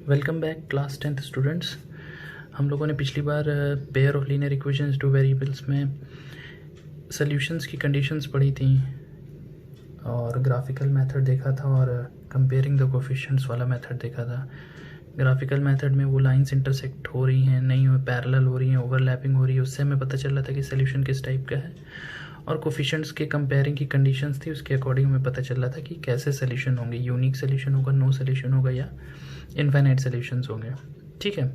Welcome back class 10th students. हम लोगों ने पिछली बार pair of linear equations two variables में सॉल्यूशंस की कंडीशंस पढ़ी थी और ग्राफिकल मेथड देखा था और कंपेयरिंग द कोफिशिएंट्स वाला मेथड देखा था। ग्राफिकल मेथड में वो लाइंस इंटरसेक्ट हो रही हैं, नहीं हो, पैरेलल हो रही हैं, ओवरलैपिंग हो रही है, उससे हमें पता चल रहा था कि सॉल्यूशन किस टाइप का है। और कोफिशिएंट्स के कंपेयरिंग की कंडीशंस थी, उसके अकॉर्डिंग हमें पता चल रहा था कि कैसे सॉल्यूशन होंगे, यूनिक सॉल्यूशन होगा, नो सॉल्यूशन होगा या इनफाइनाइट सॉल्यूशंस होंगे। ठीक है,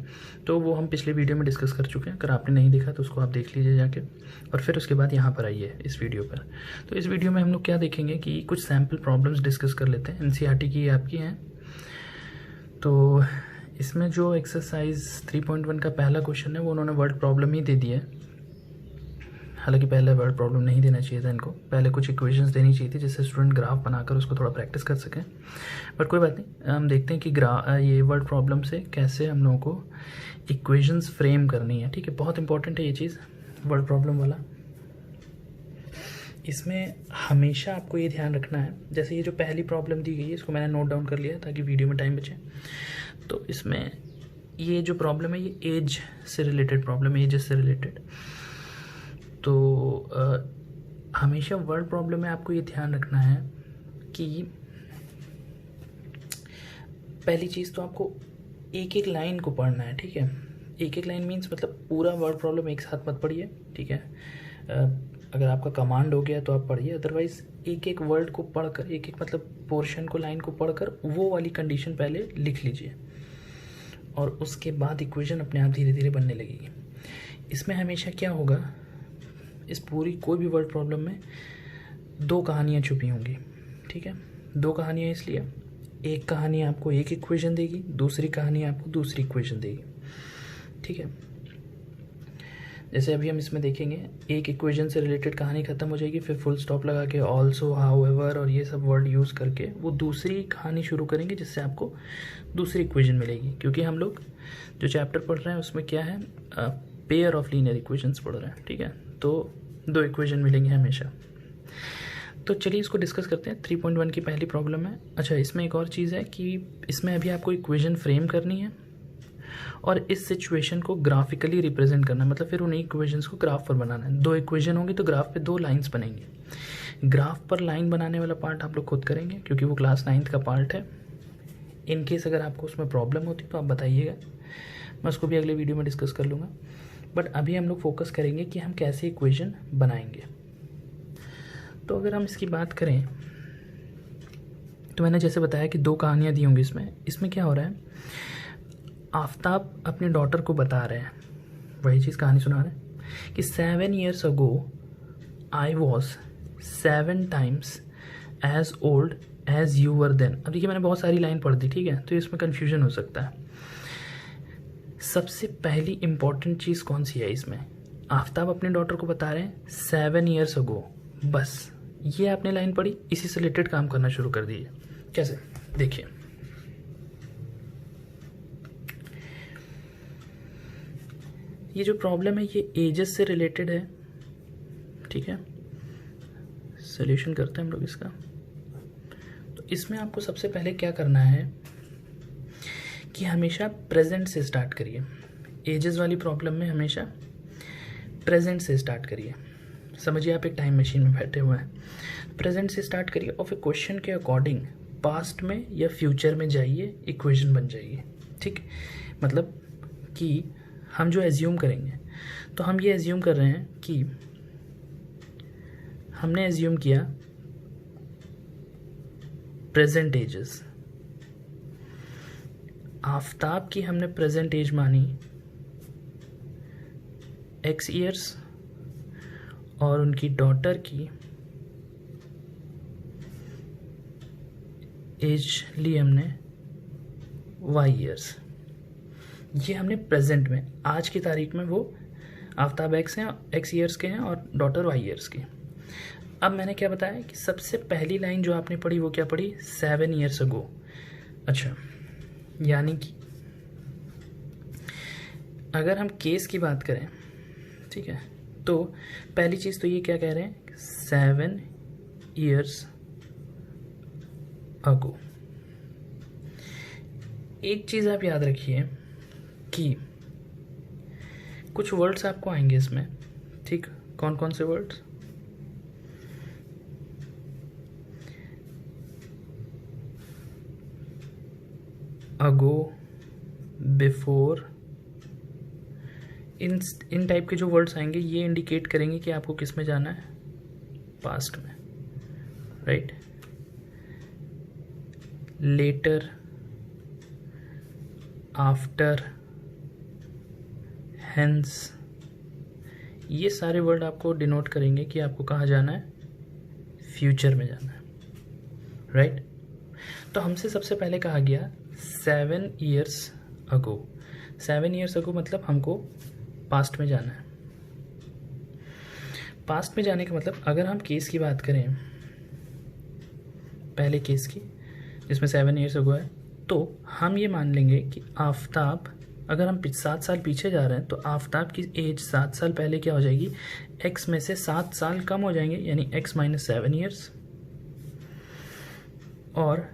तो वो हम पिछले वीडियो में डिस्कस कर चुके हैं। अगर आपने नहीं देखा तो उसको आप देख लीजिए जाके, और फिर उसके बाद यहाँ पर आइए इस वीडियो पर। तो इस वीडियो में हम लोग क्या देखेंगे कि कुछ सैम्पल प्रॉब्लम्स डिस्कस कर लेते हैं। एनसीईआरटी की आपकी हैं। तो इसमें जो एक्सरसाइज 3.1 का पहला क्वेश्चन है वो उन्होंने वर्ड प्रॉब्लम ही दे दिया है। हालांकि पहले वर्ड प्रॉब्लम नहीं देना चाहिए था इनको, पहले कुछ इक्वेशंस देनी चाहिए थी जिससे स्टूडेंट ग्राफ बनाकर उसको थोड़ा प्रैक्टिस कर सकें। बट कोई बात नहीं, हम देखते हैं कि ये वर्ड प्रॉब्लम से कैसे हम लोगों को इक्वेशंस फ्रेम करनी है। ठीक है, बहुत इंपॉर्टेंट है ये चीज़, वर्ड प्रॉब्लम वाला। इसमें हमेशा आपको ये ध्यान रखना है, जैसे ये जो पहली प्रॉब्लम दी गई है इसको मैंने नोट डाउन कर लिया ताकि वीडियो में टाइम बचे। तो इसमें ये जो प्रॉब्लम है ये एज से रिलेटेड प्रॉब्लम है, एज से रिलेटेड। तो हमेशा वर्ड प्रॉब्लम में आपको ये ध्यान रखना है कि पहली चीज़ तो आपको एक एक लाइन को पढ़ना है। ठीक है, एक एक लाइन मीन्स मतलब पूरा वर्ड प्रॉब्लम एक साथ मत पढ़िए। ठीक है, अगर आपका कमांड हो गया तो आप पढ़िए, अदरवाइज एक एक वर्ड को पढ़कर, एक एक मतलब पोर्शन को, लाइन को पढ़कर वो वाली कंडीशन पहले लिख लीजिए और उसके बाद इक्वेशन अपने आप धीरे धीरे बनने लगेगी। इसमें हमेशा क्या होगा, इस पूरी कोई भी वर्ड प्रॉब्लम में दो कहानियाँ छुपी होंगी। ठीक है, दो कहानियाँ इसलिए, एक कहानी आपको एक इक्वेशन देगी, दूसरी कहानी आपको दूसरी इक्वेशन देगी। ठीक है, जैसे अभी हम इसमें देखेंगे, एक इक्वेशन से रिलेटेड कहानी खत्म हो जाएगी, फिर फुल स्टॉप लगा के ऑल्सो, हाउएवर और ये सब वर्ड यूज़ करके वो दूसरी कहानी शुरू करेंगे जिससे आपको दूसरी इक्वेशन मिलेगी। क्योंकि हम लोग जो चैप्टर पढ़ रहे हैं उसमें क्या है, पेयर ऑफ लीनियर इक्वेशंस पढ़ रहे हैं। ठीक है, तो दो इक्वेशन मिलेंगे हमेशा। तो चलिए इसको डिस्कस करते हैं। 3.1 की पहली प्रॉब्लम है। अच्छा, इसमें एक और चीज़ है कि इसमें अभी आपको इक्वेशन फ्रेम करनी है और इस सिचुएशन को ग्राफिकली रिप्रेजेंट करना है, मतलब फिर उन्हीं इक्वेशंस को ग्राफ पर बनाना है। दो इक्वेशन होंगी तो ग्राफ पे दो लाइंस बनेंगी। ग्राफ पर लाइन बनाने वाला पार्ट आप लोग खुद करेंगे क्योंकि वो क्लास 9th का पार्ट है। इन केस अगर आपको उसमें प्रॉब्लम होती तो आप बताइएगा, मैं उसको भी अगले वीडियो में डिस्कस कर लूँगा। बट अभी हम लोग फोकस करेंगे कि हम कैसे इक्वेशन बनाएंगे। तो अगर हम इसकी बात करें तो मैंने जैसे बताया कि दो कहानियाँ दी होंगी इसमें क्या हो रहा है, आफ्ताब अपने डॉटर को बता रहे हैं, वही चीज़ कहानी सुना रहे हैं कि 7 years ago I was 7 times as old as you were then। अब देखिए मैंने बहुत सारी लाइन पढ़ दी, ठीक है, तो इसमें कन्फ्यूजन हो सकता है। सबसे पहली इंपॉर्टेंट चीज़ कौन सी है इसमें, आफ्ताब अपने डॉटर को बता रहे हैं 7 years ago, बस ये आपने लाइन पढ़ी, इसी से रिलेटेड काम करना शुरू कर दीजिए। कैसे, देखिए ये जो प्रॉब्लम है ये एजेस से रिलेटेड है। ठीक है, सॉल्यूशन करते हैं हम लोग इसका। तो इसमें आपको सबसे पहले क्या करना है कि हमेशा प्रेजेंट से स्टार्ट करिए। एजेस वाली प्रॉब्लम में हमेशा प्रेजेंट से स्टार्ट करिए। समझिए आप एक टाइम मशीन में बैठे हुए हैं, प्रेजेंट से स्टार्ट करिए और फिर क्वेश्चन के अकॉर्डिंग पास्ट में या फ्यूचर में जाइए, इक्वेशन बन जाइए। ठीक, मतलब कि हम जो एज्यूम करेंगे, तो हम ये एज्यूम कर रहे हैं कि हमने एज्यूम किया प्रेजेंट एजेस, आफ्ताब की हमने प्रेजेंट एज मानी x ईयर्स और उनकी डॉटर की एज ली हमने y ईयर्स। ये हमने प्रेजेंट में, आज की तारीख में वो आफ्ताब x ईयर्स के हैं और डॉटर y ईयर्स की। अब मैंने क्या बताया कि सबसे पहली लाइन जो आपने पढ़ी वो क्या पढ़ी, 7 years ago। अच्छा, यानी कि अगर हम केस की बात करें, ठीक है, तो पहली चीज़ तो ये क्या कह रहे हैं, 7 years ago। एक चीज़ आप याद रखिए कि कुछ वर्ड्स आपको आएंगे इसमें, ठीक? कौन कौन से वर्ड्स? अगो, बिफोर, इन टाइप के जो वर्ड्स आएंगे ये इंडिकेट करेंगे कि आपको किस में जाना है, पास्ट में, राइट? लेटर, आफ्टर, हेंस, ये सारे वर्ड आपको डिनोट करेंगे कि आपको कहाँ जाना है, फ्यूचर में जाना है, राइट? तो हमसे सबसे पहले कहा गया 7 years अगो। 7 years अगो मतलब हमको पास्ट में जाना है। पास्ट में जाने का मतलब अगर हम केस की बात करें, पहले केस की जिसमें 7 years अगो है, तो हम ये मान लेंगे कि आफताब, अगर हम 7 साल पीछे जा रहे हैं तो आफताब की एज 7 साल पहले क्या हो जाएगी, x में से 7 साल कम हो जाएंगे, यानी x - 7 years। और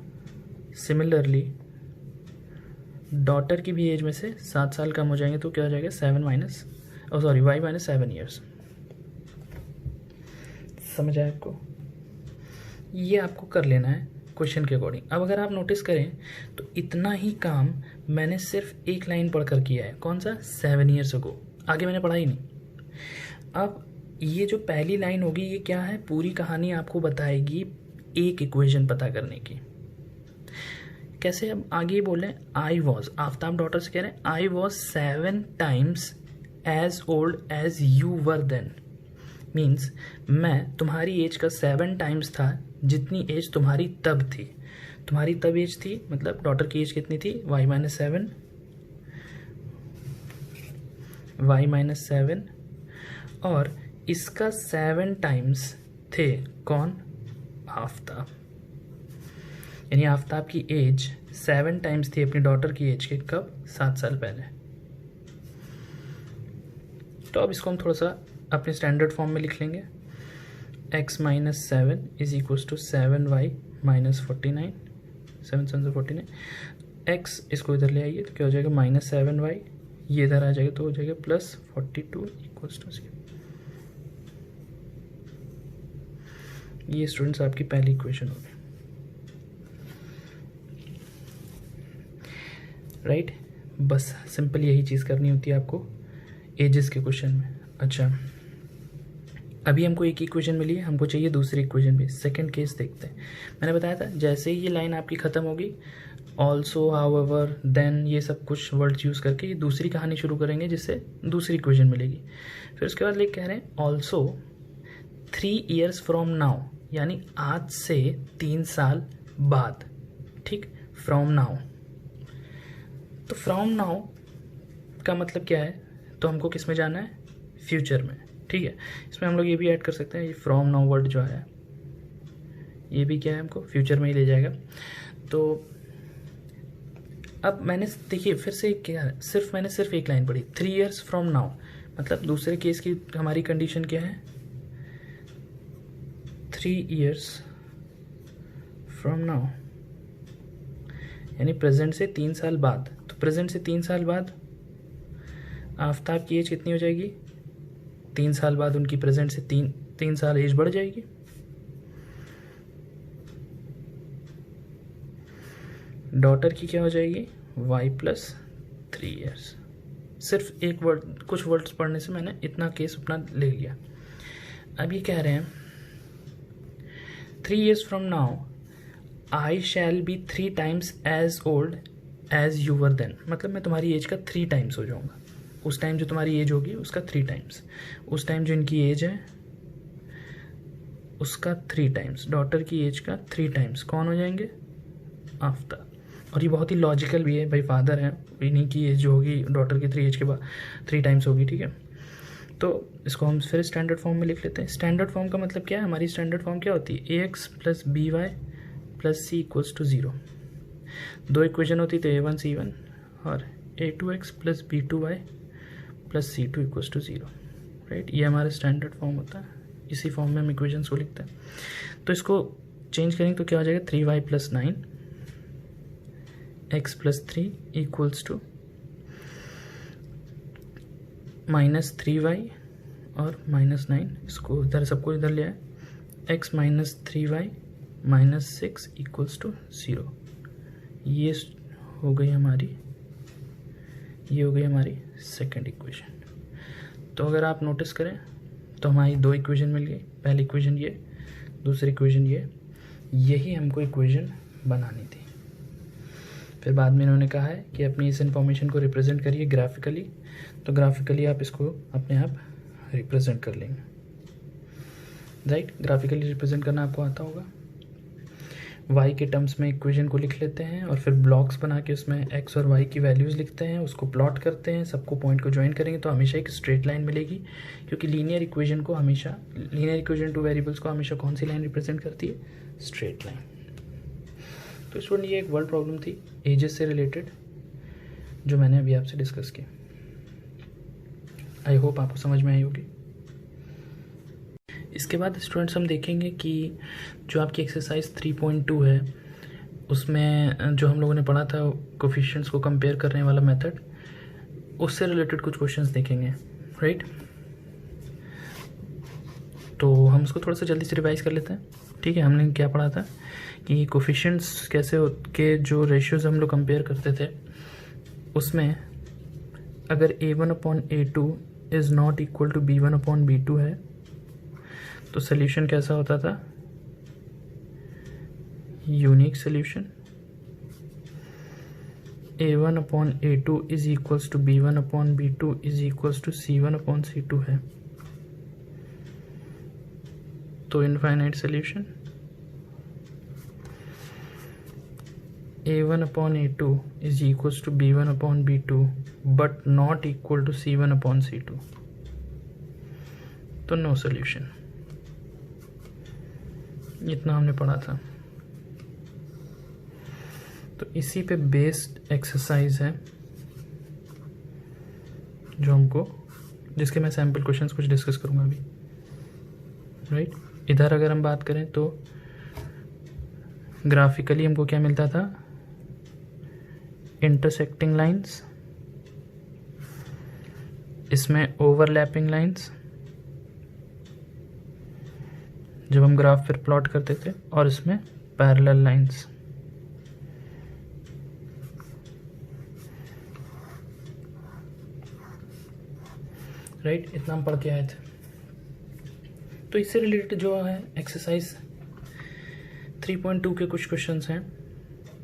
सिमिलरली डॉटर की भी एज में से 7 साल कम हो जाएंगे, तो क्या हो जाएगा, y - 7 years। समझ आया आपको? ये आपको कर लेना है क्वेश्चन के अकॉर्डिंग। अब अगर आप नोटिस करें तो इतना ही काम मैंने सिर्फ एक लाइन पढ़कर किया है। कौन सा? 7 years अगो। आगे मैंने पढ़ा ही नहीं। अब ये जो पहली लाइन होगी ये क्या है, पूरी कहानी आपको बताएगी एक इक्वेशन पता करने की। कैसे? अब आगे बोल रहे हैं आई वॉज, आफ्ताब डॉटर से कह रहे हैं I was 7 times as old as you were then. Means मैं तुम्हारी एज का 7 times था जितनी एज तुम्हारी तब थी। तुम्हारी तब एज थी मतलब डॉटर की एज कितनी थी, y - 7 और इसका 7 times थे कौन, आफ्ताब। यानी आफ्ताब की एज 7 times थी अपनी डॉटर की एज के, कब, 7 साल पहले। तो अब इसको हम थोड़ा सा अपने स्टैंडर्ड फॉर्म में लिख लेंगे। x - 7 = 7y - 49, 7 7 49। x इसको इधर ले आइए तो क्या हो जाएगा, -7y, ये इधर आ जाएगा तो हो जाएगा +42 = 0। ये स्टूडेंट्स आपकी पहली इक्वेशन होगी, राइट? बस सिंपल यही चीज़ करनी होती है आपको एजेस के क्वेश्चन में। अच्छा, अभी हमको एक इक्वेशन मिली है, हमको चाहिए दूसरी इक्वेशन भी। सेकंड केस देखते हैं। मैंने बताया था जैसे ही ये लाइन आपकी ख़त्म होगी, ऑल्सो, हाउएवर, देन, ये सब कुछ वर्ड्स यूज़ करके ये दूसरी कहानी शुरू करेंगे जिससे दूसरी इक्वेशन मिलेगी। फिर उसके बाद कह रहे हैं ऑल्सो 3 years फ्रॉम नाउ, यानी आज से 3 साल बाद, ठीक? फ्रॉम नाउ, तो फ्रॉम नाउ का मतलब क्या है, तो हमको किस में जाना है, फ्यूचर में, ठीक है? इसमें हम लोग ये भी ऐड कर सकते हैं, ये फ्रॉम नाउ वर्ड जो है ये भी क्या है, हमको फ्यूचर में ही ले जाएगा। तो अब मैंने देखिए फिर से क्या है, मैंने सिर्फ एक लाइन पढ़ी, 3 years फ्रॉम नाउ, मतलब दूसरे केस की हमारी कंडीशन क्या है, 3 years फ्रॉम नाउ, यानी प्रेजेंट से 3 साल बाद। तो प्रेजेंट से 3 साल बाद आफ्ताब की एज कितनी हो जाएगी, 3 साल बाद उनकी प्रेजेंट से 3 साल एज बढ़ जाएगी। डॉटर की क्या हो जाएगी, y + 3 years। सिर्फ एक वर्ड, कुछ वर्ड्स पढ़ने से मैंने इतना केस अपना ले लिया। अब ये कह रहे हैं 3 years from now I shall be 3 times as old as you were then, मतलब मैं तुम्हारी एज का 3 times हो जाऊंगा। उस टाइम जो तुम्हारी एज होगी उसका 3 times, उस टाइम जो इनकी एज है उसका 3 times, डॉटर की एज का 3 times कौन हो जाएंगे, आफ्ताब। और ये बहुत ही लॉजिकल भी है, भाई फादर हैं, इन्हीं की एज जो होगी डॉटर की 3 एज के बाद 3 times होगी, ठीक है? तो इसको हम फिर स्टैंडर्ड फॉर्म में लिख लेते हैं। स्टैंडर्ड फॉर्म का मतलब क्या है, हमारी स्टैंडर्ड फॉर्म क्या होती है, ax + by + c = 0। 2 इक्वेशन होती तो a1 c1 और a2x + b2y + c2 = 0, राइट? ये हमारा स्टैंडर्ड फॉर्म होता है, इसी फॉर्म में हम इक्वेशंस को लिखते हैं। तो इसको चेंज करेंगे तो क्या हो जाएगा, 3y + 9 x plus 3 equals to -3y और -9, इसको इधर सबको इधर ले आए, x minus 3y minus 6 equals to 0। ये हो गई हमारी सेकंड इक्वेशन। तो अगर आप नोटिस करें तो हमारी दो इक्वेशन मिल गई, पहली इक्वेशन ये, दूसरी इक्वेशन ये, यही हमको इक्वेशन बनानी थी। फिर बाद में इन्होंने कहा है कि अपनी इस इंफॉर्मेशन को रिप्रेजेंट करिए ग्राफिकली, तो ग्राफिकली आप इसको अपने आप रिप्रेजेंट कर लेंगे, राइट। ग्राफिकली रिप्रेजेंट करना आपको आता होगा। y के टर्म्स में इक्वेशन को लिख लेते हैं और फिर ब्लॉक्स बना के उसमें x और y की वैल्यूज़ लिखते हैं, उसको प्लॉट करते हैं, सबको पॉइंट को ज्वाइन करेंगे तो हमेशा एक स्ट्रेट लाइन मिलेगी, क्योंकि लीनियर इक्वेशन टू वेरिएबल्स को हमेशा कौन सी लाइन रिप्रेजेंट करती है? Straight line. तो स्टूडेंट ये एक वर्ड प्रॉब्लम थी एजेस से रिलेटेड जो मैंने अभी आपसे डिस्कस की। आई होप आपको समझ में आई होगी। इसके बाद स्टूडेंट्स हम देखेंगे कि जो आपकी एक्सरसाइज 3.2 है उसमें जो हम लोगों ने पढ़ा था कोफिशिएंट्स को कंपेयर करने वाला मेथड, उससे रिलेटेड कुछ क्वेश्चंस देखेंगे, राइट। तो हम उसको थोड़ा सा जल्दी से रिवाइज कर लेते हैं, ठीक है। हमने क्या पढ़ा था कि कोफिशिएंट्स कैसे के जो रेशियोज हम लोग कंपेयर करते थे, उसमें अगर a1/a2 is not equal to b1/b2 है तो सोल्यूशन कैसा होता था? Unique solution. a1/a2 is equals to b1/b2 is equals to c1/c2 है, तो infinite solution. a1/a2 is equals to b1/b2 but not equal to c1/c2, तो नो सोल्यूशन। इतना हमने पढ़ा था। तो इसी पे बेस्ड एक्सरसाइज है जो हमको, जिसके मैं सैम्पल क्वेश्चंस कुछ डिस्कस करूंगा अभी, राइट। इधर अगर हम बात करें तो ग्राफिकली हमको क्या मिलता था? इंटरसेक्टिंग लाइंस, इसमें ओवरलैपिंग लाइंस जब हम ग्राफ पर प्लॉट करते थे, और इसमें पैरेलल लाइंस। राइट, इतना हम पढ़ के आए थे। तो इससे रिलेटेड जो है एक्सरसाइज 3.2 के कुछ क्वेश्चंस हैं।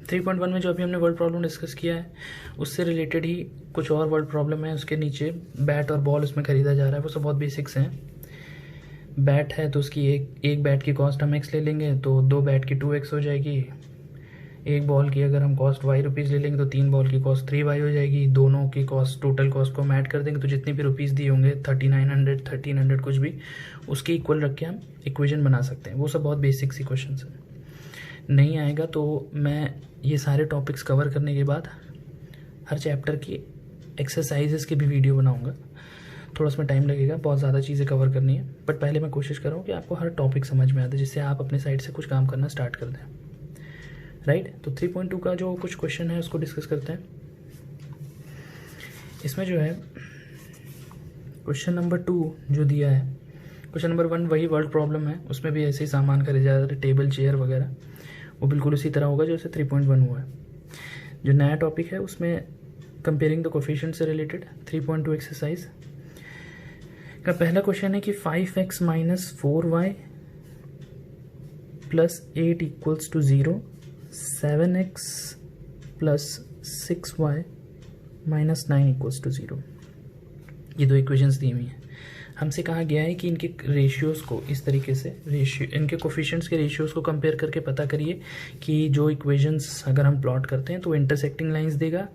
3.1 में जो अभी हमने वर्ड प्रॉब्लम डिस्कस किया है उससे रिलेटेड ही कुछ और वर्ड प्रॉब्लम है। उसके नीचे बैट और बॉल उसमें खरीदा जा रहा है, वो सब बहुत बेसिक्स हैं। बैट है तो उसकी एक बैट की कॉस्ट हम x ले लेंगे तो 2 बैट की 2x हो जाएगी। एक बॉल की अगर हम कॉस्ट y रुपीज़ ले लेंगे तो 3 बॉल की कॉस्ट 3y हो जाएगी। दोनों की कॉस्ट, टोटल कॉस्ट को हम ऐड कर देंगे तो जितने भी रुपीज़ दिए होंगे 3900 1300 कुछ भी, उसके इक्वल रख के हम इक्वेशन बना सकते हैं। वो सब बहुत बेसिक सी क्वेश्चन हैं। नहीं आएगा तो मैं ये सारे टॉपिक्स कवर करने के बाद हर चैप्टर की एक्सरसाइजेस की भी वीडियो बनाऊँगा। थोड़ा उसमें टाइम लगेगा, बहुत ज़्यादा चीज़ें कवर करनी है, बट पहले मैं कोशिश कर रहा हूँ कि आपको हर टॉपिक समझ में आए जिससे आप अपने साइड से कुछ काम करना स्टार्ट कर दें, राइट। तो 3.2 का जो कुछ क्वेश्चन है उसको डिस्कस करते हैं। इसमें जो है क्वेश्चन नंबर 2 जो दिया है, क्वेश्चन नंबर 1 वही वर्ड प्रॉब्लम है, उसमें भी ऐसे ही सामान खरीदा जा रहा है, टेबल चेयर वगैरह, वो बिल्कुल उसी तरह होगा जैसे 3.1 हुआ है। जो नया टॉपिक है उसमें कंपेयरिंग द कोफिशिएंट से रिलेटेड 3.2 एक्सरसाइज का पहला क्वेश्चन है कि 5x minus 4y plus 8 equals to 0, 7x plus 6y minus 9 equals to 0। ये दो इक्वेशंस दी हुई हैं। हमसे कहा गया है कि इनके रेशियोज़ को इस तरीके से इनके कोफिशिएंट्स के रेशियोज़ को कंपेयर करके पता करिए कि जो इक्वेशंस अगर हम प्लॉट करते हैं तो इंटरसेक्टिंग लाइंस देगा,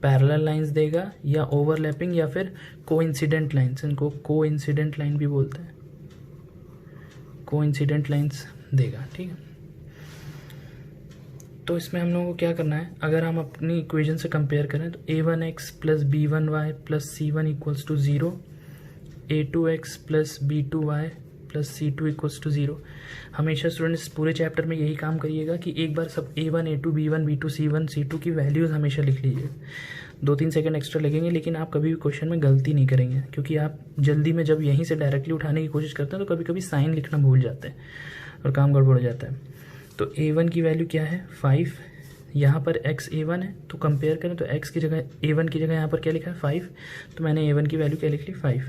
पैरेलल लाइंस देगा, या ओवरलैपिंग, या फिर कोइंसिडेंट लाइंस। इनको कोइंसिडेंट लाइन भी बोलते हैं, कोइंसिडेंट लाइंस देगा, ठीक है। तो इसमें हम लोगों को क्या करना है, अगर हम अपनी इक्वेशन से कंपेयर करें तो a1x plus b1y plus c1 equals to 0, a2x plus b2y plus C2 equals to 0। हमेशा स्टूडेंट्स पूरे चैप्टर में यही काम करिएगा कि एक बार सब A1 A2 B1 B2 C1 C2 की वैल्यूज़ हमेशा लिख लीजिए। 2-3 सेकंड एक्स्ट्रा लगेंगे, लेकिन आप कभी भी क्वेश्चन में गलती नहीं करेंगे, क्योंकि आप जल्दी में जब यहीं से डायरेक्टली उठाने की कोशिश करते हैं तो कभी कभी साइन लिखना भूल जाते हैं और काम गड़बड़ हो जाता है। तो A1 की वैल्यू क्या है 5, यहाँ पर x A1 है, तो कंपेयर करें तो x की जगह A1 की जगह यहाँ पर क्या लिखा है 5, तो मैंने A1 की वैल्यू क्या लिख ली 5।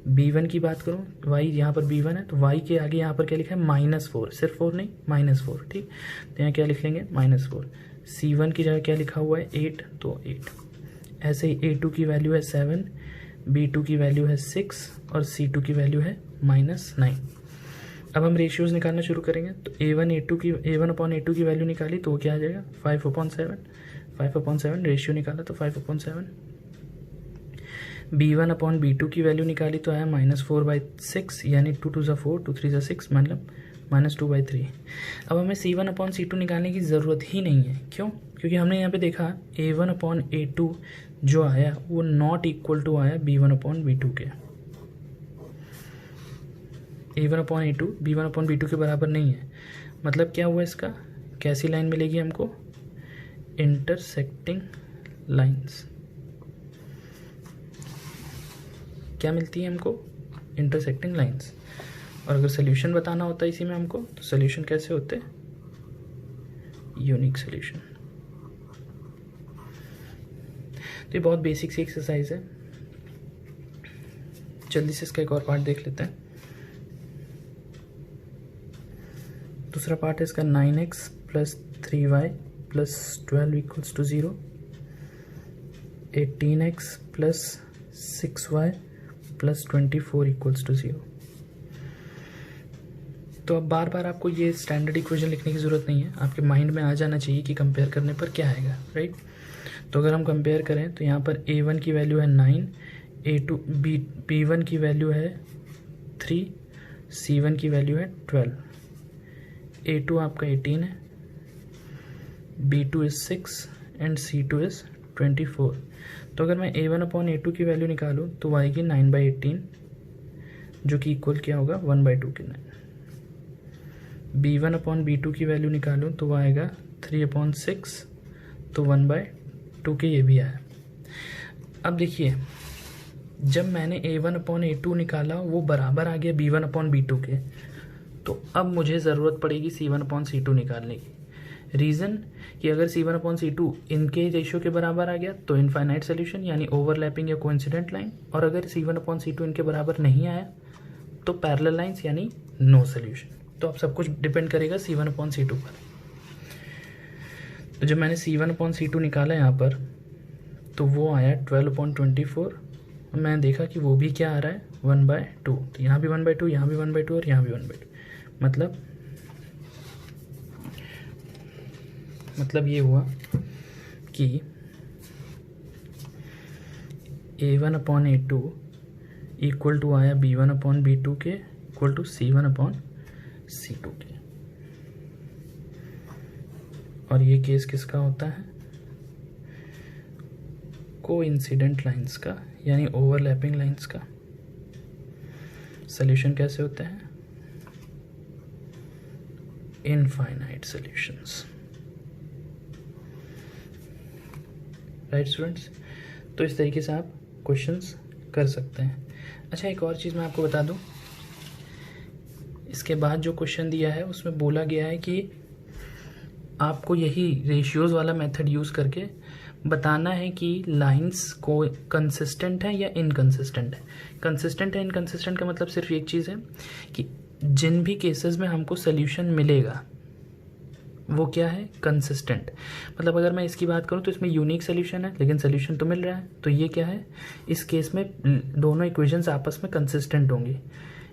B1 की बात करूँ, y यहाँ पर B1 है, तो y के आगे यहाँ पर क्या लिखा है -4, सिर्फ 4 नहीं -4, ठीक। तो यहाँ क्या लिख लेंगे -4। C1 की जगह क्या लिखा हुआ है 8, तो 8। ऐसे ही A2 की वैल्यू है 7, B2 की वैल्यू है 6 और C2 की वैल्यू है -9। अब हम रेशियोज़ निकालना शुरू करेंगे। तो A1 की वैल्यू निकाली तो वो क्या आ जाएगा 5/7। 5/7 रेशियो निकाला तो 5/7। B1/B2 की वैल्यू निकाली तो आया -4/6, यानी 2 2 4 2 3 6, मतलब -2/3। अब हमें C1/C2 निकालने की ज़रूरत ही नहीं है। क्यों? क्योंकि हमने यहाँ पे देखा A1/A2 जो आया वो नॉट इक्वल टू आया B1/B2 के। A1/A2 B1/B2 के बराबर नहीं है। मतलब क्या हुआ इसका, कैसी लाइन मिलेगी हमको, इंटरसेक्टिंग लाइंस। क्या मिलती है हमको, इंटरसेक्टिंग लाइंस। और अगर सोल्यूशन बताना होता है इसी में हमको, तो सोल्यूशन कैसे होते हैं, यूनिक सोल्यूशन। तो ये बहुत बेसिक सी एक्सरसाइज है। जल्दी से इसका एक और पार्ट देख लेते हैं। दूसरा पार्ट है इसका 9x + 3y + 12 equals to 0, 18x + 6y + 24 equals to 0। तो अब बार बार आपको ये स्टैंडर्ड इक्वेशन लिखने की ज़रूरत नहीं है, आपके माइंड में आ जाना चाहिए कि कंपेयर करने पर क्या आएगा, राइट। तो अगर हम कंपेयर करें तो यहाँ पर A1 की वैल्यू है 9, B1 की वैल्यू है 3, C1 की वैल्यू है 12, A2 आपका 18 है, B2 is 6 and C2 is 24। तो अगर मैं A1/A2 की वैल्यू निकालूँ तो वो आएगी 9/18, जो कि इक्वल क्या होगा 1/2 के 9। B1/B2 की वैल्यू निकालूँ तो वो आएगा 3/6, तो 1/2 के ये भी आया। अब देखिए, जब मैंने A1/A2 निकाला वो बराबर आ गया B1/B2 के, तो अब मुझे ज़रूरत पड़ेगी C1/C2 निकालने की। रीज़न कि अगर C1/C2 इनके रेशियो के बराबर आ गया तो इनफाइनाइट सोल्यूशन, यानी ओवरलैपिंग या कोइंसिडेंट लाइन, और अगर C1/C2 इनके बराबर नहीं आया तो पैरेलल लाइंस, यानी नो सोल्यूशन। तो अब सब कुछ डिपेंड करेगा C1/C2 पर। तो जब मैंने C1/C2 निकाला यहाँ पर तो वो आया 12/24। मैंने देखा कि वो भी क्या आ रहा है 1/2, तो यहाँ भी 1/2, यहाँ भी 1/2 और यहाँ भी 1/2। मतलब ये हुआ कि A1/A2 इक्वल टू आया B1/B2 के इक्वल टू C1/C2 के। और ये केस किसका होता है, कोइंसिडेंट लाइंस का, यानी ओवरलैपिंग लाइंस का। सॉल्यूशन कैसे होते हैं, इनफाइनाइट सॉल्यूशंस, राइट स्टूडेंट्स। तो इस तरीके से आप क्वेश्चंस कर सकते हैं। अच्छा, एक और चीज़ मैं आपको बता दूं, इसके बाद जो क्वेश्चन दिया है उसमें बोला गया है कि आपको यही रेशियोज़ वाला मेथड यूज़ करके बताना है कि लाइंस को कंसिस्टेंट है या इनकंसिस्टेंट है। कंसिस्टेंट है इनकंसिस्टेंट का मतलब सिर्फ एक चीज़ है कि जिन भी केसेस में हमको सोल्यूशन मिलेगा वो क्या है, कंसिस्टेंट। मतलब अगर मैं इसकी बात करूँ तो इसमें यूनिक सोल्यूशन है लेकिन सोल्यूशन तो मिल रहा है, तो ये क्या है, इस केस में दोनों इक्वेशंस आपस में कंसिस्टेंट होंगी।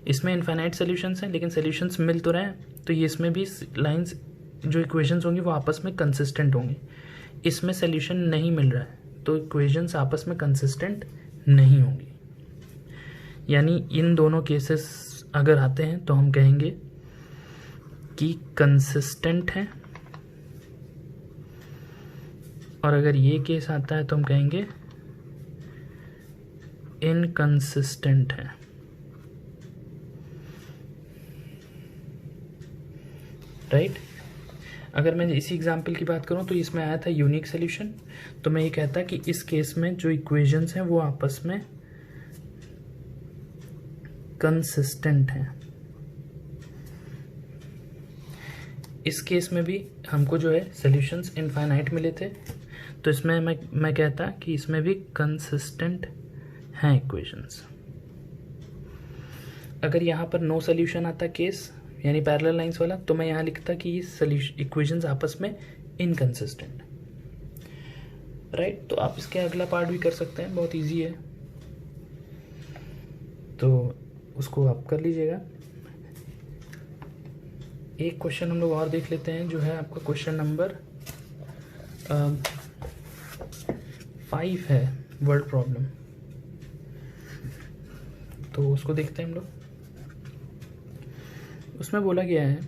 इसमें इनफाइनाइट सोल्यूशंस हैं लेकिन सोल्यूशंस मिल तो रहे हैं, तो ये इसमें भी लाइंस जो इक्वेशंस होंगी वो आपस में कंसिस्टेंट होंगी। इसमें सोल्यूशन नहीं मिल रहा है तो इक्वेशंस आपस में कंसिस्टेंट नहीं होंगी। यानी इन दोनों केसेस अगर आते हैं तो हम कहेंगे कि कंसिस्टेंट है, और अगर ये केस आता है तो हम कहेंगे इनकंसिस्टेंट है। राइट। अगर मैं इसी एग्जाम्पल की बात करूँ तो इसमें आया था यूनिक सोल्यूशन, तो मैं ये कहता कि इस केस में जो इक्वेशंस हैं वो आपस में कंसिस्टेंट हैं। इस केस में भी हमको जो है सॉल्यूशंस इनफाइनाइट मिले थे, तो इसमें मैं कहता कि इसमें भी कंसिस्टेंट हैं इक्वेशंस। अगर यहाँ पर नो सॉल्यूशन आता केस यानी पैरेलल लाइंस वाला, तो मैं यहाँ लिखता कि ये इक्वेशंस आपस में इनकंसिस्टेंट, राइट। तो आप इसके अगला पार्ट भी कर सकते हैं, बहुत इजी है, तो उसको आप कर लीजिएगा। एक क्वेश्चन हम लोग और देख लेते हैं, जो है आपका क्वेश्चन नंबर 5 है, वर्ड प्रॉब्लम, तो उसको देखते हैं हम लोग। उसमें बोला गया है,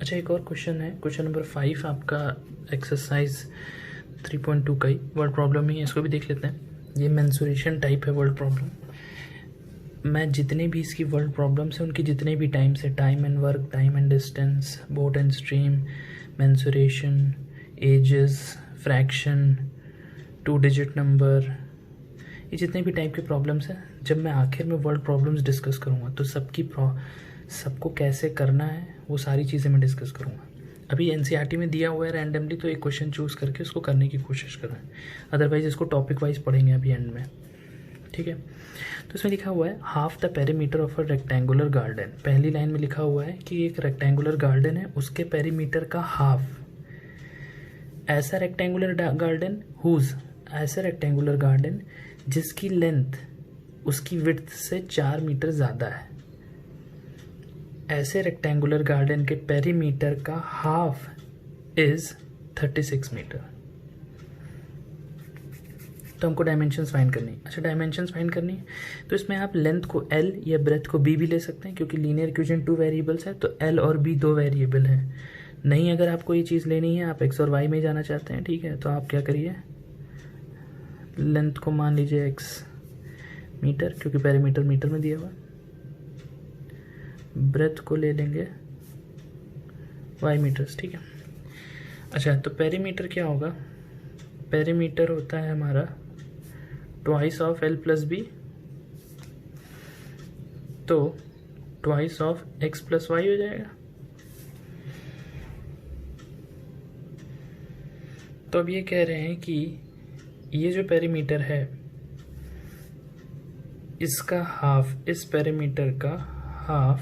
अच्छा एक और क्वेश्चन है, क्वेश्चन नंबर 5 आपका एक्सरसाइज 3.2 का ही वर्ड प्रॉब्लम ही है, इसको भी देख लेते हैं। ये मेंसुरेशन टाइप है वर्ड प्रॉब्लम। मैं जितने भी इसकी वर्ड प्रॉब्लम्स हैं उनकी जितने भी टाइम्स है, time and work, time and distance, boat and stream, mensuration, ages, fraction, 2 digit number, ये जितने भी टाइप के प्रॉब्लम्स हैं, जब मैं आखिर में वर्ड प्रॉब्लम्स डिस्कस करूँगा तो सबको कैसे करना है वो सारी चीज़ें मैं डिस्कस करूँगा। अभी एनसीईआरटी में दिया हुआ है रैंडमली, तो एक क्वेश्चन चूज़ करके उसको करने की कोशिश कर रहे हैं, अदरवाइज इसको टॉपिक वाइज पढ़ेंगे अभी एंड में, ठीक है। तो इसमें लिखा हुआ है half the perimeter of a rectangular garden. पहली लाइन में लिखा हुआ है कि एक रेक्टेंगुलर गार्डन है, उसके पेरीमीटर का हाफ, ऐसा रेक्टेंगुलर गार्डन जिसकी लेंथ उसकी विड्थ से 4 मीटर ज़्यादा है, ऐसे रेक्टेंगुलर गार्डन के पेरीमीटर का हाफ इज 36 मीटर। तो हमको डायमेंशंस फाइंड करनी है। अच्छा, डायमेंशंस फाइंड करनी है तो इसमें आप लेंथ को L या ब्रेथ को B भी ले सकते हैं, क्योंकि लीनियर इक्वेशन 2 वेरिएबल्स है, तो L और B 2 वेरिएबल हैं। नहीं, अगर आपको ये चीज़ लेनी है, आप X और Y में जाना चाहते हैं, ठीक है, तो आप क्या करिए, लेंथ को मान लीजिए X मीटर, क्योंकि पेरीमीटर मीटर में दिया हुआ, ब्रेथ को ले लेंगे Y मीटर्स, ठीक है। अच्छा, तो पेरीमीटर क्या होगा, पेरीमीटर होता है हमारा twice of L plus B, तो twice of X plus Y हो जाएगा। तो अब ये कह रहे हैं कि ये जो पेरीमीटर है इसका हाफ, इस पेरीमीटर का हाफ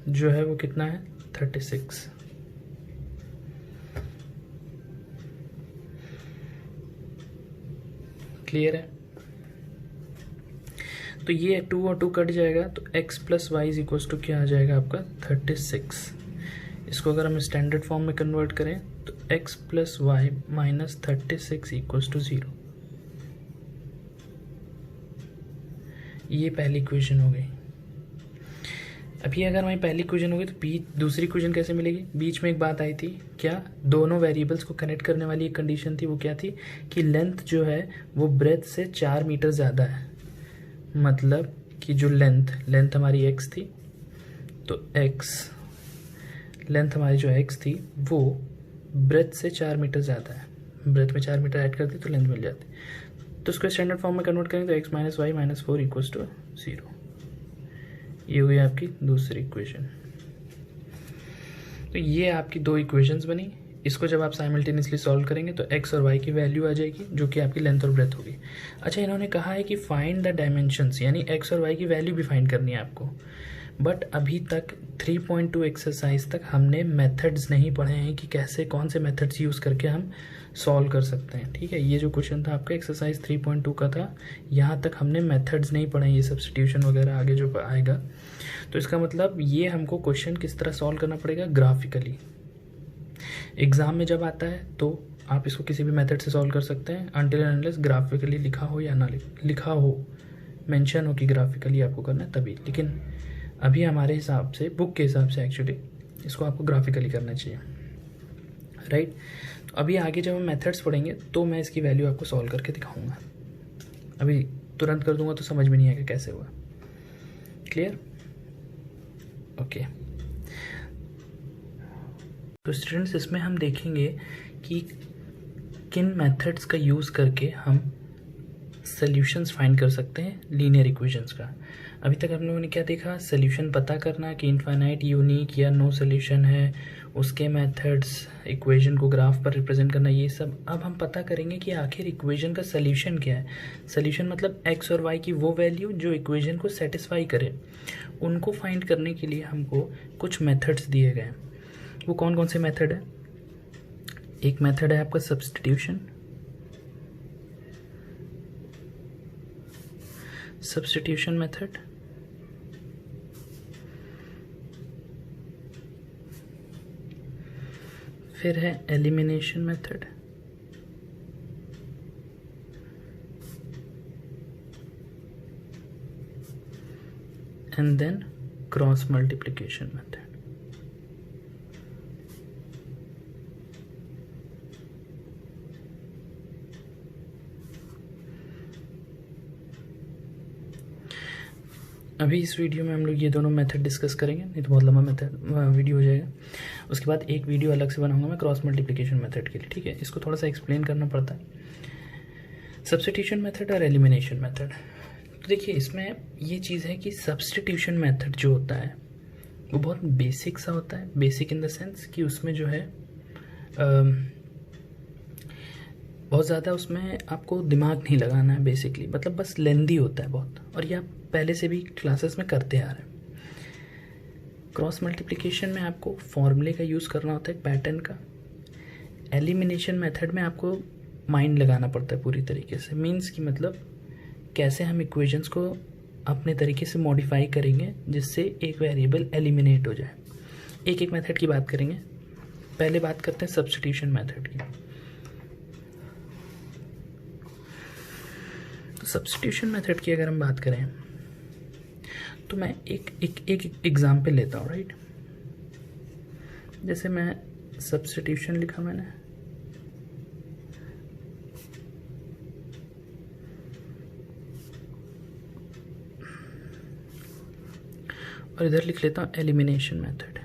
जो है वो कितना है, 36। क्लियर है। तो ये 2 और 2 कट जाएगा, तो x plus y is equal to क्या आ जाएगा आपका 36। इसको अगर हम स्टैंडर्ड फॉर्म में कन्वर्ट करें तो x plus y minus 36 equal to 0। ये पहली इक्वेशन हो गई। अभी अगर हमारी पहली इक्वेशन होगी तो दूसरी इक्वेशन कैसे मिलेगी। बीच में एक बात आई थी, क्या, दोनों वेरिएबल्स को कनेक्ट करने वाली एक कंडीशन थी, वो क्या थी कि लेंथ जो है वो ब्रेथ से 4 मीटर ज़्यादा है। मतलब कि जो लेंथ हमारी x थी, तो x लेंथ हमारी जो x थी वो ब्रेथ से 4 मीटर ज़्यादा है। ब्रेथ में 4 मीटर ऐड कर दी तो लेंथ मिल जाती। तो उसको स्टैंडर्ड फॉर्म में कन्वर्ट करेंगे तो x minus y minus 4 equals to 0। ये हुई आपकी दूसरी इक्वेशन। तो ये आपकी 2 इक्वेशंस बनी। इसको जब आप साइमल्टेनियसली सॉल्व करेंगे तो x और y की वैल्यू आ जाएगी जो कि आपकी लेंथ और ब्रेथ होगी। अच्छा, इन्होंने कहा है कि फाइंड द डायमेंशंस, यानी x और y की वैल्यू भी फाइंड करनी है आपको। बट अभी तक 3.2 एक्सरसाइज तक हमने मेथड्स नहीं पढ़े हैं कि कैसे, कौन से मेथड्स यूज़ करके हम सॉल्व कर सकते हैं। ठीक है, ये जो क्वेश्चन था आपका एक्सरसाइज 3.2 का था, यहाँ तक हमने मेथड्स नहीं पढ़े, ये सब्स्टिट्यूशन वगैरह आगे जो आएगा। तो इसका मतलब ये हमको क्वेश्चन किस तरह सॉल्व करना पड़ेगा, ग्राफिकली। एग्ज़ाम में जब आता है तो आप इसको किसी भी मेथड से सॉल्व कर सकते हैं, अनटिल एंड अनलेस ग्राफिकली लिखा हो या ना लिखा हो, मेंशन हो कि ग्राफिकली आपको करना है तभी। लेकिन अभी हमारे हिसाब से, बुक के हिसाब से एक्चुअली इसको आपको ग्राफिकली करना चाहिए, राइट। तो अभी आगे जब हम मेथड्स पढ़ेंगे तो मैं इसकी वैल्यू आपको सॉल्व करके दिखाऊंगा। अभी तुरंत कर दूंगा तो समझ में नहीं आएगा कैसे हुआ। क्लियर। ओके, तो स्टूडेंट्स इसमें हम देखेंगे कि किन मेथड्स का यूज़ करके हम सॉल्यूशंस फाइंड कर सकते हैं लीनियर इक्वेशंस का। अभी तक हम लोगों ने क्या देखा, सॉल्यूशन पता करना कि इनफाइनाइट, यूनिक या नो सॉल्यूशन है, उसके मेथड्स, इक्वेशन को ग्राफ पर रिप्रेजेंट करना, ये सब। अब हम पता करेंगे कि आखिर इक्वेशन का सॉल्यूशन क्या है। सॉल्यूशन मतलब एक्स और वाई की वो वैल्यू जो इक्वेशन को सेटिस्फाई करे। उनको फाइंड करने के लिए हमको कुछ मेथड्स दिए गए हैं। वो कौन कौन से मेथड है? एक मेथड है आपका सब्स्टिट्यूशन, मेथड। फिर है elimination method, and then cross multiplication method. अभी इस वीडियो में हम लोग ये दोनों मेथड डिस्कस करेंगे, नहीं तो बहुत लंबा मेथड वीडियो हो जाएगा। उसके बाद एक वीडियो अलग से बनाऊंगा मैं क्रॉस मल्टीप्लिकेशन मेथड के लिए, ठीक है। इसको थोड़ा सा एक्सप्लेन करना पड़ता है, सब्स्टिट्यूशन मेथड और एलिमिनेशन मेथड। तो देखिए इसमें ये चीज़ है कि सब्स्टिट्यूशन मेथड जो होता है वो बहुत बेसिक सा होता है। बेसिक इन द सेंस कि उसमें जो है बहुत ज़्यादा उसमें आपको दिमाग नहीं लगाना है बेसिकली, मतलब बस लेंदी होता है बहुत, और ये आप पहले से भी क्लासेस में करते आ रहे हैं। क्रॉस मल्टीप्लिकेशन में आपको फॉर्मूले का यूज़ करना होता है, पैटर्न का। एलिमिनेशन मेथड में आपको माइंड लगाना पड़ता है पूरी तरीके से, मीन्स कि मतलब कैसे हम इक्वेशंस को अपने तरीके से मॉडिफाई करेंगे जिससे एक वेरिएबल एलिमिनेट हो जाए। एक एक मेथड की बात करेंगे। पहले बात करते हैं सब्स्टिट्यूशन मेथड की। सब्स्टिट्यूशन मेथड की अगर हम बात करें तो मैं एक एग्जाम्पल लेता हूँ, राइट। जैसे मैं सब्स्टिट्यूशन लिखा मैंने, और इधर लिख लेता हूँ एलिमिनेशन मेथड।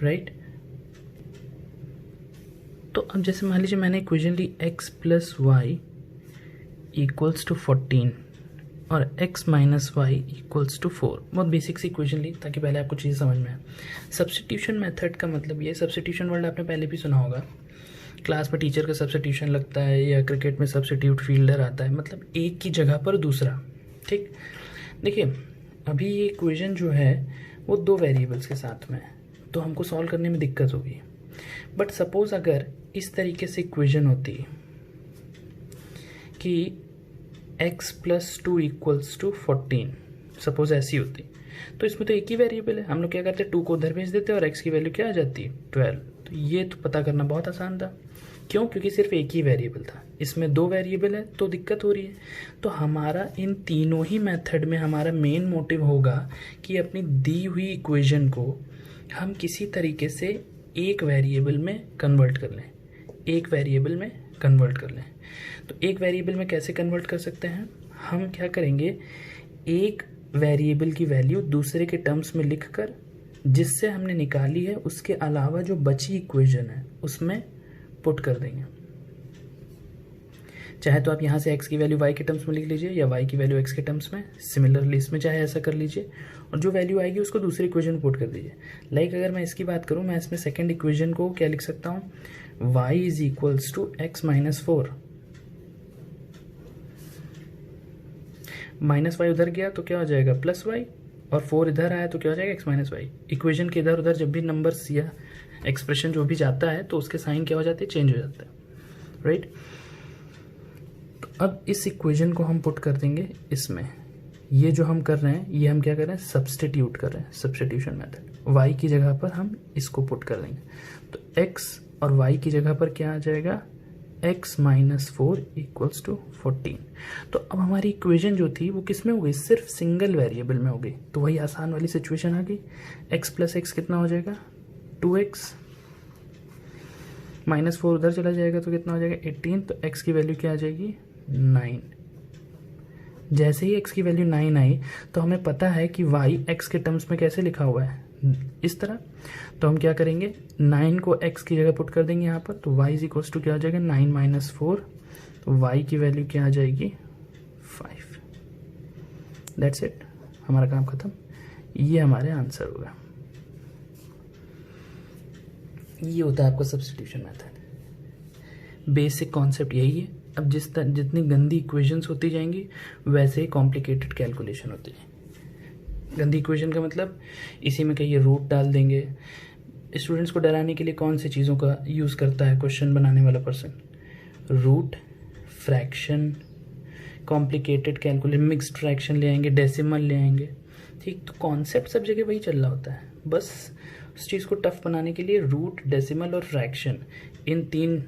राइट। तो अब जैसे मान लीजिए मैंने इक्वेशन ली x plus y equals to 14 और x minus y equals to 4। बहुत बेसिक सी इक्वेशन ली ताकि पहले आपको चीज़ समझ में आए। सब्स्टिट्यूशन मेथड का मतलब ये, सब्स्टिट्यूशन वर्ड आपने पहले भी सुना होगा, क्लास में टीचर का सब्स्टिट्यूशन लगता है या क्रिकेट में सब्स्टिट्यूट फील्डर आता है, मतलब एक की जगह पर दूसरा। ठीक, देखिए अभी ये इक्वेशन जो है वो दो वेरिएबल्स के साथ में है, तो हमको सॉल्व करने में दिक्कत होगी। बट सपोज अगर इस तरीके से इक्वेशन होती कि x plus 2 equals to 14, suppose ऐसी होती, तो इसमें तो एक ही वेरिएबल है। हम लोग क्या करते हैं, 2 को उधर भेज देते हैं और x की वैल्यू क्या आ जाती है, 12। तो ये तो पता करना बहुत आसान था। क्यों? क्योंकि सिर्फ एक ही वेरिएबल था। इसमें दो वेरिएबल है तो दिक्कत हो रही है। तो हमारा इन तीनों ही मेथड में हमारा मेन मोटिव होगा कि अपनी दी हुई इक्वेशन को हम किसी तरीके से एक वेरिएबल में कन्वर्ट कर लें, एक वेरिएबल में कन्वर्ट कर लें। तो एक वेरिएबल में कैसे कन्वर्ट कर सकते हैं, हम क्या करेंगे, एक वेरिएबल की वैल्यू दूसरे के टर्म्स में लिखकर जिससे हमने निकाली है उसके अलावा जो बची इक्वेशन है उसमें पुट कर देंगे। चाहे तो आप यहाँ से x की वैल्यू y के टर्म्स में लिख लीजिए या y की वैल्यू x के टर्म्स में, सिमिलरली इसमें चाहे ऐसा कर लीजिए, और जो वैल्यू आएगी उसको दूसरी इक्वेशन में पुट कर दीजिए। लाइक अगर मैं इसकी बात करूँ, मैं इसमें सेकेंड इक्वेशन को क्या लिख सकता हूँ, y is equals to x minus 4। Minus y उधर गया तो क्या हो जाएगा, प्लस वाई, और 4 इधर आया तो क्या हो जाएगा, x माइनस वाई। इक्वेशन के इधर उधर जब भी नंबर्स या एक्सप्रेशन जो भी जाता है तो उसके साइन क्या हो जाते हैं, चेंज हो जाता है, राइट। तो अब इस इक्वेशन को हम पुट कर देंगे इसमें। ये जो हम कर रहे हैं ये हम क्या कर रहे हैं, सब्स्टिट्यूट कर रहे हैं, सब्स्टिट्यूशन मेथड। y की जगह पर हम इसको पुट कर देंगे, तो x और y की जगह पर क्या आ जाएगा, x माइनस 4 इक्वल्स टू 14। तो अब हमारी इक्वेशन जो थी वो किस में हो गई, सिर्फ सिंगल वेरिएबल में हो गई। तो वही आसान वाली सिचुएशन आ गई, x प्लस एक्स कितना हो जाएगा, 2x -4 उधर चला जाएगा तो कितना हो जाएगा 18, तो x की वैल्यू क्या आ जाएगी 9। जैसे ही x की वैल्यू 9 आई तो हमें पता है कि y x के टर्म्स में कैसे लिखा हुआ है, इस तरह। तो हम क्या करेंगे, 9 को x की जगह पुट कर देंगे यहाँ पर, तो y इज इक्वल्स टू क्या आ जाएगा 9 - 4, तो y की वैल्यू क्या आ जाएगी 5। दैट्स इट, हमारा काम खत्म। ये हमारे आंसर होगा। ये होता है आपका सब्स्टिट्यूशन मेथड। बेसिक कॉन्सेप्ट यही है। अब जितनी गंदी इक्वेशंस होती जाएंगी वैसे ही कॉम्प्लिकेटेड कैलकुलेशन होती है। गंदी इक्वेशन का मतलब इसी में कहिए रूट डाल देंगे। स्टूडेंट्स को डराने के लिए कौन सी चीज़ों का यूज़ करता है क्वेश्चन बनाने वाला person? Root, fraction, complicated calculation, mixed fraction ले आएंगे, डेसिमल ले आएंगे। ठीक, तो कॉन्सेप्ट सब जगह वही चल रहा होता है। बस उस चीज़ को टफ बनाने के लिए रूट, डेसिमल और फ्रैक्शन, इन 3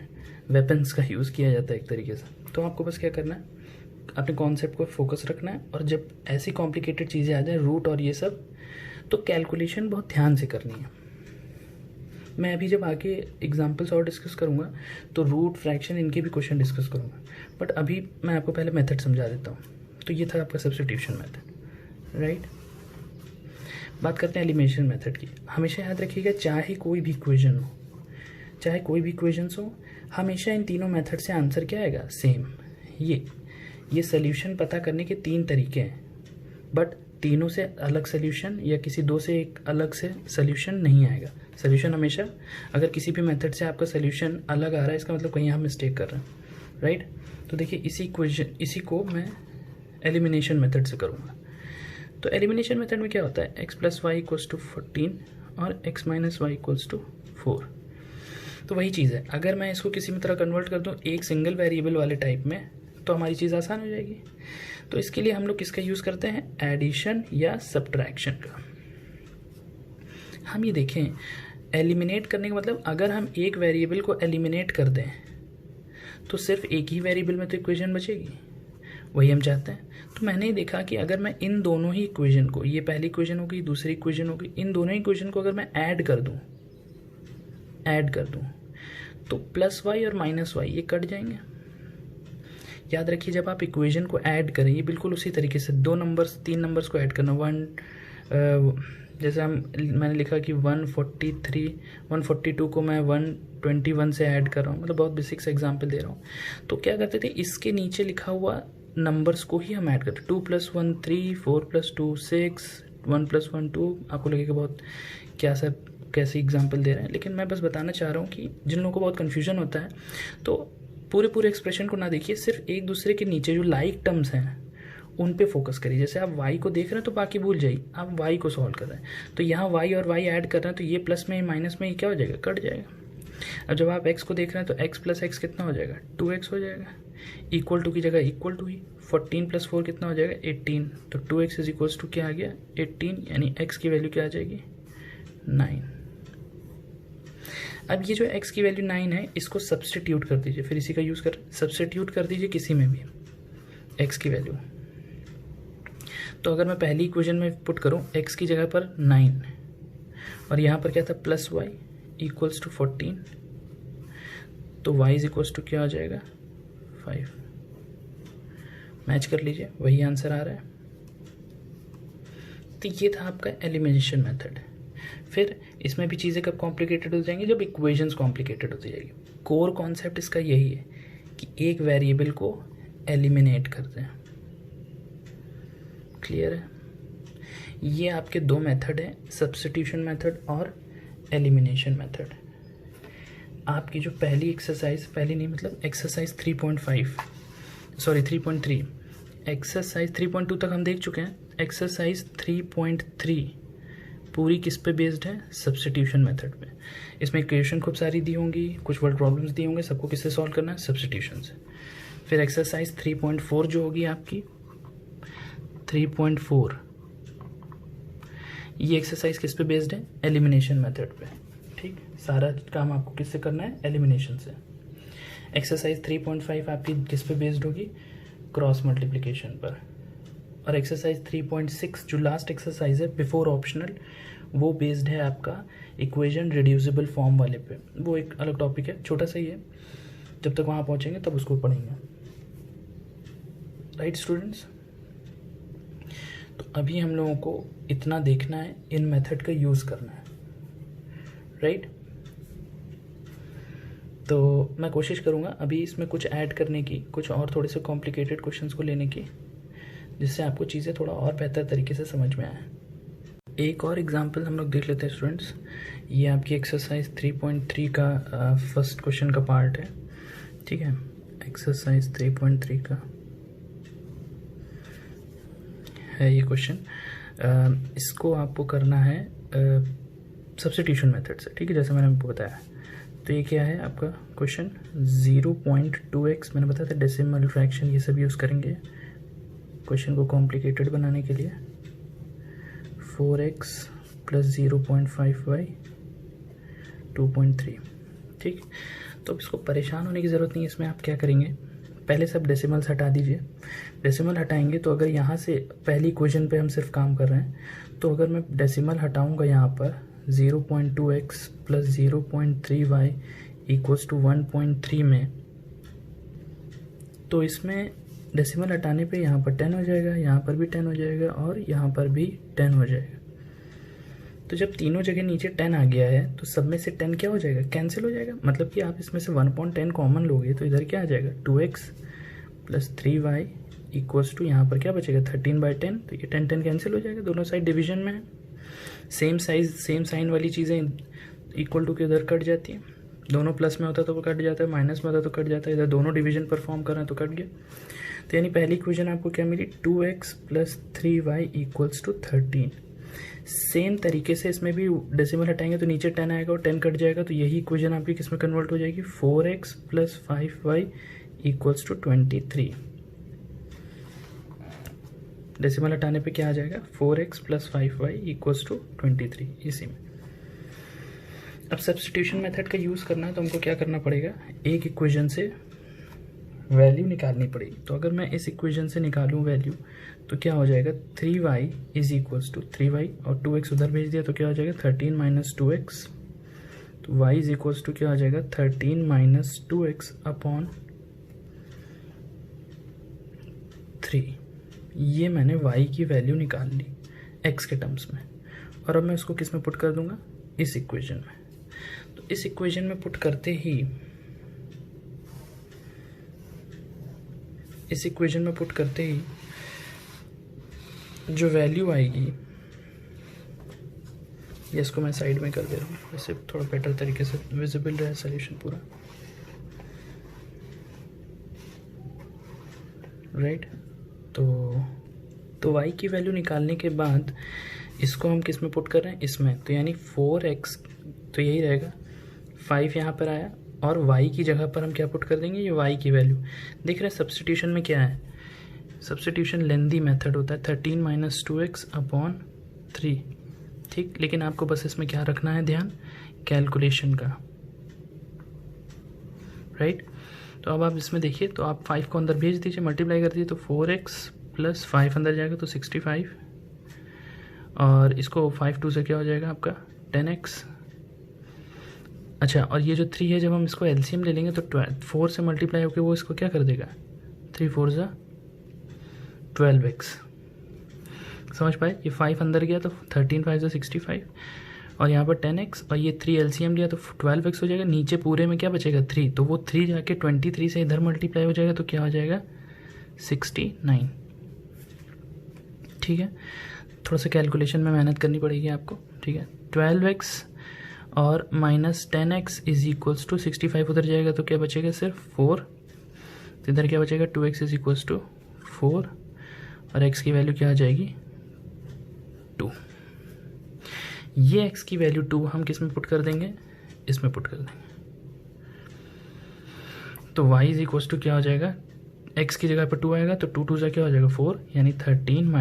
वेपन्स का यूज़ किया जाता है एक तरीके से। तो आपको बस क्या करना है, अपने कॉन्सेप्ट को फोकस रखना है, और जब ऐसी कॉम्प्लिकेटेड चीज़ें आ जाए, रूट और ये सब, तो कैलकुलेशन बहुत ध्यान से करनी है। मैं अभी जब आगे एग्जांपल्स और डिस्कस करूँगा तो रूट, फ्रैक्शन, इनके भी क्वेश्चन डिस्कस करूँगा, बट अभी मैं आपको पहले मेथड समझा देता हूँ। तो ये था आपका सब्स्टिट्यूशन मेथड, राइट। बात करते हैं एलिमिनेशन मेथड की। हमेशा याद रखिएगा, चाहे कोई भी इक्वेशन हो, चाहे कोई भी इक्वेशंस हो, हमेशा इन तीनों मेथड से आंसर क्या आएगा, सेम। ये सोल्यूशन पता करने के 3 तरीके हैं, बट तीनों से अलग सोल्यूशन या किसी 2 से एक अलग से सोल्यूशन नहीं आएगा। सोल्यूशन हमेशा, अगर किसी भी मेथड से आपका सोल्यूशन अलग आ रहा है, इसका मतलब कहीं हम मिस्टेक कर रहे हैं, राइट। तो देखिए, इसी को मैं एलिमिनेशन मेथड से करूँगा। तो एलिमिनेशन मेथड में क्या होता है, x + y = 14 और x - y = 4। तो वही चीज़ है, अगर मैं इसको किसी में तरह कन्वर्ट कर दूँ एक सिंगल वेरिएबल वाले टाइप में, तो हमारी चीज़ आसान हो जाएगी। तो इसके लिए हम लोग किसका यूज़ करते हैं, एडिशन या सब्ट्रैक्शन का। हम ये देखें, एलिमिनेट करने का मतलब, अगर हम एक वेरिएबल को एलिमिनेट कर दें तो सिर्फ एक ही वेरिएबल में तो इक्वेशन बचेगी, वही हम चाहते हैं। तो मैंने ये देखा कि अगर मैं इन दोनों ही इक्वेशन को, ये पहली इक्वेशन होगी, दूसरी इक्वेशन होगी, इन दोनों ही इक्वेशन को अगर मैं ऐड कर दूं तो +y और -y ये कट जाएंगे। याद रखिए, जब आप इक्वेशन को ऐड करें, ये बिल्कुल उसी तरीके से 2 नंबर्स 3 नंबर्स को ऐड करना। जैसे मैंने लिखा कि 142 को मैं 121 से ऐड कर रहा हूँ, मतलब बहुत बेसिक सा एग्जांपल दे रहा हूँ। तो क्या करते थे, इसके नीचे लिखा हुआ नंबर्स को ही हम ऐड करते, 2 + 1 3, 4 + 2 6, 1 + 1 2। आपको लगेगा बहुत कैसे एग्जाम्पल दे रहे हैं, लेकिन मैं बस बताना चाह रहा हूँ कि जिन लोगों को बहुत कन्फ्यूजन होता है, तो पूरे एक्सप्रेशन को ना देखिए, सिर्फ एक दूसरे के नीचे जो लाइक टर्म्स हैं उन पे फोकस करिए। जैसे आप y को देख रहे हैं तो बाकी भूल जाइए, आप y को सॉल्व कर रहे हैं, तो यहाँ y और y ऐड कर रहे हैं, तो ये प्लस में माइनस में क्या हो जाएगा, कट जाएगा। अब जब आप x को देख रहे हैं तो x + x कितना हो जाएगा, 2x हो जाएगा। इक्वल टू की जगह इक्वल टू ही, 14 + 4 कितना हो जाएगा, 18। तो 2x इज इक्वल्स टू क्या आ गया, 18, यानी x की वैल्यू क्या आ जाएगी, 9। अब ये जो x की वैल्यू 9 है, इसको सब्स्टिट्यूट कर दीजिए, फिर इसी का यूज़ कर सब्स्टिट्यूट कर दीजिए किसी में भी x की वैल्यू। तो अगर मैं पहली इक्वेशन में पुट करूं x की जगह पर 9, और यहाँ पर क्या था, +y = 14, तो y इज इक्वल्स टू क्या हो जाएगा, 5। मैच कर लीजिए, वही आंसर आ रहा है। तो ये था आपका एलिमिनेशन मेथड। फिर इसमें भी चीज़ें कब कॉम्प्लिकेटेड हो जाएंगी, जब इक्वेशंस कॉम्प्लिकेटेड होती जाएगी। कोर कॉन्सेप्ट इसका यही है कि एक वेरिएबल को एलिमिनेट करते हैं। क्लियर है? ये आपके 2 मेथड हैं, सब्स्टिट्यूशन मेथड और एलिमिनेशन मेथड। आपकी जो पहली एक्सरसाइज, पहली नहीं मतलब एक्सरसाइज 3.3, एक्सरसाइज 3.2 तक हम देख चुके हैं। एक्सरसाइज 3.3 पूरी किस पे बेस्ड है, सब्स्टिट्यूशन मेथड पे। इसमें इक्वेशन खूब सारी दी होंगी, कुछ वर्ड प्रॉब्लम्स दी होंगे, सबको किससे सॉल्व करना है, सब्स्टिट्यूशन से। फिर एक्सरसाइज 3.4 जो होगी आपकी 3.4, ये एक्सरसाइज किस पे बेस्ड है, एलिमिनेशन मेथड पे। ठीक, सारा काम आपको किससे करना है, एलिमिनेशन से। एक्सरसाइज 3.5 आपकी किस पे बेस्ड होगी, क्रॉस मल्टीप्लिकेशन पर। और एक्सरसाइज 3.6 जो लास्ट एक्सरसाइज है बिफोर ऑप्शनल, वो बेस्ड है आपका इक्वेशन रिड्यूसिबल फॉर्म वाले पे, वो एक अलग टॉपिक है, छोटा सा ही है, जब तक वहाँ पहुँचेंगे तब उसको पढ़ेंगे। राइट स्टूडेंट्स, तो अभी हम लोगों को इतना देखना है, इन मेथड का यूज़ करना है। राइट, तो मैं कोशिश करूँगा अभी इसमें कुछ ऐड करने की, कुछ और थोड़े से कॉम्प्लिकेटेड क्वेश्चंस को लेने की, जिससे आपको चीज़ें थोड़ा और बेहतर तरीके से समझ में आए। एक और एग्जांपल हम लोग देख लेते हैं स्टूडेंट्स। ये आपकी एक्सरसाइज 3.3 का फर्स्ट क्वेश्चन का पार्ट है, ठीक है। एक्सरसाइज 3.3 का है ये क्वेश्चन। इसको आपको करना है सब्स्टिट्यूशन मेथड से, ठीक है, जैसे मैंने आपको बताया। तो ये क्या है आपका क्वेश्चन, 0.2x मैंने बताया था, डेसिमल फ्रैक्शन ये सब यूज़ करेंगे क्वेश्चन को कॉम्प्लिकेटेड बनाने के लिए। 4x + 0.5y 2.3, ठीक। तो इसको परेशान होने की ज़रूरत नहीं है। इसमें आप क्या करेंगे, पहले सब डेसिमल्स हटा दीजिए। डेसिमल हटाएंगे तो अगर यहाँ से पहली इक्वेशन पे हम सिर्फ काम कर रहे हैं, तो अगर मैं डेसिमल हटाऊंगा यहाँ पर 0.2x + 0.3y = 1.3 में, तो इसमें डेसिमल हटाने पे यहाँ पर 10 हो जाएगा, यहाँ पर भी 10 हो जाएगा और यहाँ पर भी 10 हो जाएगा। तो जब तीनों जगह नीचे 10 आ गया है तो सब में से 10 क्या हो जाएगा, कैंसिल हो जाएगा। मतलब कि आप इसमें से 1.10 कॉमन लोगे तो इधर क्या आ जाएगा, 2x + 3y = यहाँ पर क्या बचेगा, 13/10। तो ये 10 कैंसिल हो जाएगा, दोनों साइड डिवीजन में है। सेम साइज सेम साइन वाली चीज़ें इक्वल टू के उधर कट जाती हैं। दोनों प्लस में होता तो वो कट जाता है, माइनस में होता तो कट जाता है। इधर दोनों डिवीजन परफॉर्म कर रहे हैं तो कट गया। तो यानी पहली इक्वेशन आपको क्या मिली, 2x + 3y = 13। सेम तरीके से इसमें भी डेसिमल हटाएंगे तो नीचे 10 आएगा और 10 कट जाएगा। तो यही इक्वेशन आपकी किस में कन्वर्ट हो जाएगी, 4x + 5y = 23। डेसिमल हटाने पे क्या आ जाएगा, 4x + 5y = 23 इसी में। अब सब्स्टिट्यूशन मेथड का यूज़ करना है तो हमको क्या करना पड़ेगा, एक इक्वेशन से वैल्यू निकालनी पड़ेगी। तो अगर मैं इस इक्वेशन से निकालूं वैल्यू तो क्या हो जाएगा, 3y = 3y और 2x उधर भेज दिया तो क्या हो जाएगा, 13 - 2x। तो y = क्या हो जाएगा, 13 - 2x / 3। ये मैंने y की वैल्यू निकाल ली x के टर्म्स में, और अब मैं उसको किस में पुट कर दूंगा, इस इक्वेशन में। तो इस इक्वेशन में पुट करते ही, इस इक्वेशन में पुट करते ही जो वैल्यू आएगी, ये इसको मैं साइड में कर दे रहा हूँ, वैसे थोड़ा बेटर तरीके से विजिबल रहे सॉल्यूशन पूरा। राइट, तो y की वैल्यू निकालने के बाद इसको हम किस में पुट कर रहे हैं, इसमें। तो यानी 4x तो यही रहेगा, 5 यहाँ पर आया और y की जगह पर हम क्या पुट कर देंगे, ये y की वैल्यू। देख रहे हैं सब्स्टिट्यूशन में क्या है, सब्स्टिट्यूशन लेंदी मेथड होता है, 13 - 2x / 3, ठीक। लेकिन आपको बस इसमें क्या रखना है ध्यान, कैलकुलेशन का। राइट, तो अब आप इसमें देखिए, तो आप 5 को अंदर भेज दीजिए, मल्टीप्लाई कर दीजिए, तो 4x + 5 अंदर जाएगा तो 65, और इसको 5 2 से क्या हो जाएगा आपका 10x। अच्छा, और ये जो 3 है, जब हम इसको एलसीएम ले लेंगे तो 4 से मल्टीप्लाई होकर वो इसको क्या कर देगा, 3 4 = 12x। समझ पाए, ये 5 अंदर गया तो 13 5 = 65, और यहाँ पर 10x, और ये 3 एलसीएम लिया तो 12x हो जाएगा। नीचे पूरे में क्या बचेगा, 3, तो वो 3 जाके 23 से इधर मल्टीप्लाई हो जाएगा तो क्या हो जाएगा, 69। ठीक है, थोड़ा सा कैलकुलेशन में मेहनत करनी पड़ेगी आपको, ठीक है। 12x और -10x = 65 उधर जाएगा तो क्या बचेगा, सिर्फ 4। तो इधर क्या बचेगा, 2x = 4 और x की वैल्यू क्या आ जाएगी, 2। ये x की वैल्यू 2 हम किस में पुट कर देंगे, इसमें पुट कर देंगे। तो y = क्या हो जाएगा, x की जगह पर 2 आएगा तो 2 2 से क्या हो जाएगा 4, यानी 13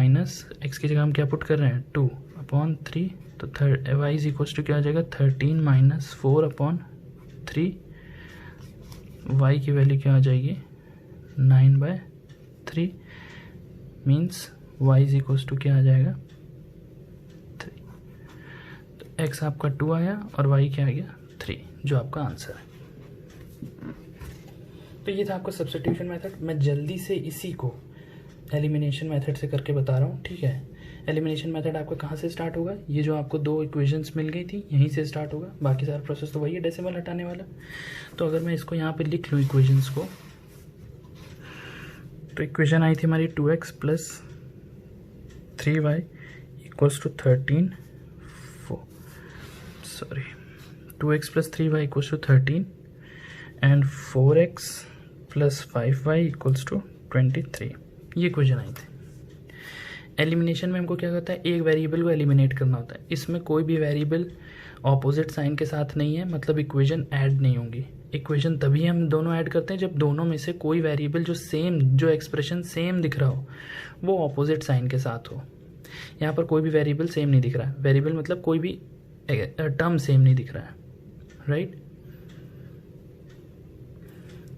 - x की जगह हम क्या पुट कर रहे हैं, 2/3। तो y = क्या हो जाएगा, 13 - 4/3। y की वैल्यू क्या आ जाएगी, 9/3, मीन्स y = क्या आ जाएगा, 3। x आपका 2 आया और y क्या आ गया 3, जो आपका आंसर है। तो ये था आपका सब्स्टिट्यूशन मेथड। मैं जल्दी से इसी को एलिमिनेशन मेथड से करके बता रहा हूँ, ठीक है। एलिमिनेशन मेथड आपका कहाँ से स्टार्ट होगा, ये जो आपको 2 इक्वेशंस मिल गई थी यहीं से स्टार्ट होगा, बाकी सारा प्रोसेस तो वही है, डेसिमल हटाने वाला। तो अगर मैं इसको यहाँ पे लिख लूँ इक्वेशंस को, तो इक्वेशन आई थी हमारी 2x + 3y = 13, 2x + 3y = 13 and 4x + 5y = 23, ये इक्वेशन आई थी। एलिमिनेशन में हमको क्या करता है, एक वेरिएबल को एलिमिनेट करना होता है। इसमें कोई भी वेरिएबल ऑपोजिट साइन के साथ नहीं है, मतलब इक्वेशन ऐड नहीं होंगी। इक्वेशन तभी हम दोनों ऐड करते हैं जब दोनों में से कोई वेरिएबल जो एक्सप्रेशन सेम दिख रहा हो वो ऑपोजिट साइन के साथ हो। यहाँ पर कोई भी वेरिएबल सेम नहीं दिख रहा है, वेरिएबल मतलब कोई भी टर्म सेम नहीं दिख रहा है, राइट।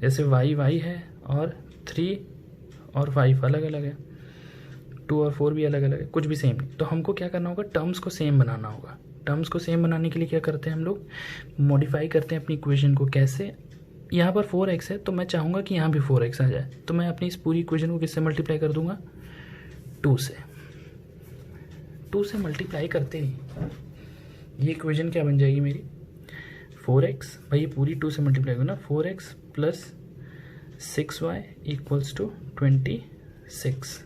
जैसे y है और 3 और 5 अलग अलग है, 2 और 4 भी अलग अलग है, कुछ भी सेम नहीं। तो हमको क्या करना होगा, टर्म्स को सेम बनाना होगा। टर्म्स को सेम बनाने के लिए क्या करते हैं हम लोग, मॉडिफाई करते हैं अपनी इक्वेशन को। कैसे, यहाँ पर 4x है तो मैं चाहूँगा कि यहाँ भी 4x आ जाए, तो मैं अपनी इस पूरी इक्वेशन को किससे मल्टीप्लाई कर दूंगा, 2 से मल्टीप्लाई करते ही ये इक्वेशन क्या बन जाएगी मेरी, 4x, भाई ये पूरी 2 से मल्टीप्लाई करो ना, 4x + 6y = 26,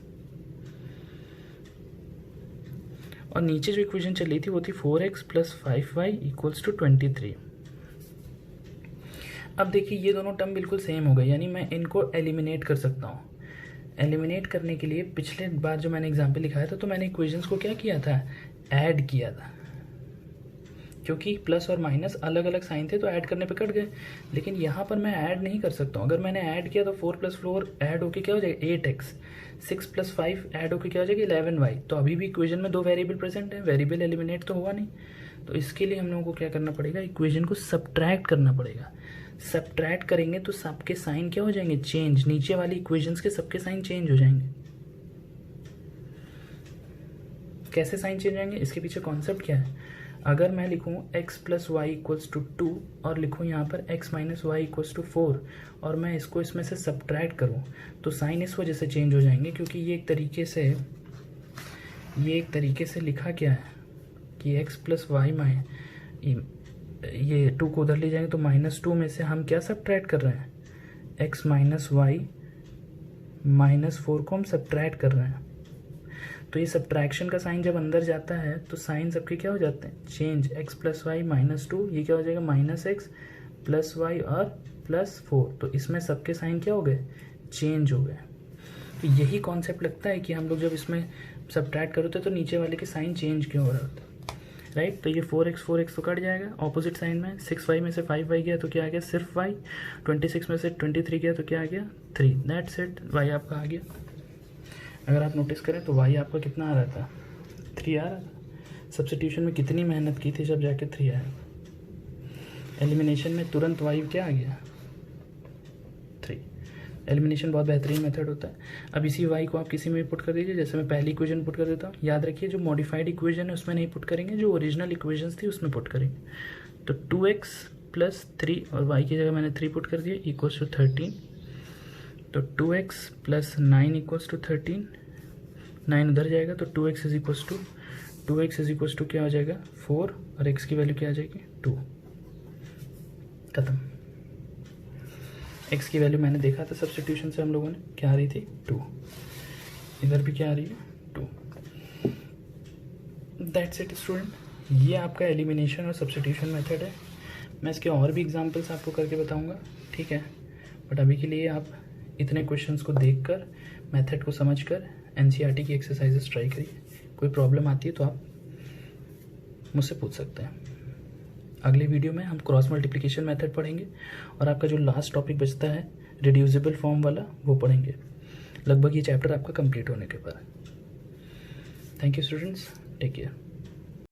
और नीचे जो इक्वेशन चल रही थी वो थी 4x + 5y = 23। अब देखिए ये दोनों टर्म बिल्कुल सेम हो गए, यानी मैं इनको एलिमिनेट कर सकता हूँ। एलिमिनेट करने के लिए पिछले बार जो मैंने एग्जाम्पल लिखाया था तो मैंने इक्वेशंस को क्या किया था, ऐड किया था, क्योंकि प्लस और माइनस अलग अलग साइन थे तो ऐड करने पे कट गए। लेकिन यहाँ पर मैं ऐड नहीं कर सकता हूँ। अगर मैंने ऐड किया तो 4 + 4 ऐड होके क्या हो जाएगा 8x, 6 + 5 ऐड होके क्या हो जाएगा 11y। तो अभी भी इक्वेशन में 2 वेरिएबल प्रेजेंट है, वेरिएबल एलिमिनेट तो हुआ नहीं। तो इसके लिए हम लोगों को क्या करना पड़ेगा, इक्वेशन को सब्ट्रैक्ट करना पड़ेगा। सब्ट्रैक्ट करेंगे तो सबके साइन क्या हो जाएंगे, चेंज। नीचे वाली इक्वेशंस के सबके साइन चेंज हो जाएंगे। कैसे साइन चेंज होंगे, इसके पीछे कॉन्सेप्ट क्या है। अगर मैं लिखूँ x + y = 2 और लिखूँ यहाँ पर x - y = 4 और मैं इसको इसमें से सब्ट्रैक्ट करूँ तो साइन इस वजह से चेंज हो जाएंगे, क्योंकि ये एक तरीके से लिखा क्या है कि x + y में ये 2 को उधर ले जाएंगे तो -2 में से हम क्या सब्ट्रैक्ट कर रहे हैं, x - y -4 को हम सब्ट्रैक्ट कर रहे हैं। तो ये सब्ट्रैक्शन का साइन जब अंदर जाता है तो साइन सबके क्या हो जाते हैं, चेंज। x + y -2, ये क्या हो जाएगा -x + y और +4। तो इसमें सबके साइन क्या हो गए, चेंज हो गए। तो यही कॉन्सेप्ट लगता है कि हम लोग जब इसमें सब्ट्रैक्ट करते तो नीचे वाले के साइन चेंज क्यों हो रहा होता, राइट। तो ये 4x तो कट जाएगा ऑपोजिट साइन में, 6y में से 5y गया तो क्या आ गया, सिर्फ y, 26 में से 23 गया तो क्या आ गया 3, दैट्स इट, y आपका आ गया। अगर आप नोटिस करें तो y आपका कितना आ रहा था, 3 आ रहा था। सब्स्टिट्यूशन में कितनी मेहनत की थी जब जाके 3 आया। एलिमिनेशन में तुरंत y क्या आ गया, 3। एलिमिनेशन बहुत बेहतरीन मेथड होता है। अब इसी y को आप किसी में भी पुट कर दीजिए, जैसे मैं पहली इक्वेशन पुट कर देता हूँ। याद रखिए जो मॉडिफाइड इक्वेशन है उसमें नहीं पुट करेंगे, जो ओरिजिनल इक्वेशंस थी उसमें पुट करेंगे। तो 2x + 3 और y की जगह मैंने 3 पुट कर दिया = 13। तो 2x + 9 = 13, 9 उधर जाएगा तो 2x क्या हो जाएगा 4 और x की वैल्यू क्या आ जाएगी 2, खत्म। x की वैल्यू मैंने देखा था सब्स्टिट्यूशन से हम लोगों ने, क्या आ रही थी 2, इधर भी क्या आ रही है 2। दैट्स इट स्टूडेंट, ये आपका एलिमिनेशन और सब्स्टिट्यूशन मेथड है। मैं इसके और भी एग्जांपल्स आपको करके बताऊंगा, ठीक है। बट अभी के लिए आप इतने क्वेश्चंस को देखकर, मेथड को समझकर एनसीईआरटी की एक्सरसाइजेस ट्राई करिए। कोई प्रॉब्लम आती है तो आप मुझसे पूछ सकते हैं। अगले वीडियो में हम क्रॉस मल्टीप्लिकेशन मेथड पढ़ेंगे और आपका जो लास्ट टॉपिक बचता है रिड्यूसिबल फॉर्म वाला वो पढ़ेंगे। लगभग ये चैप्टर आपका कंप्लीट होने के बाद। Thank you students, take care.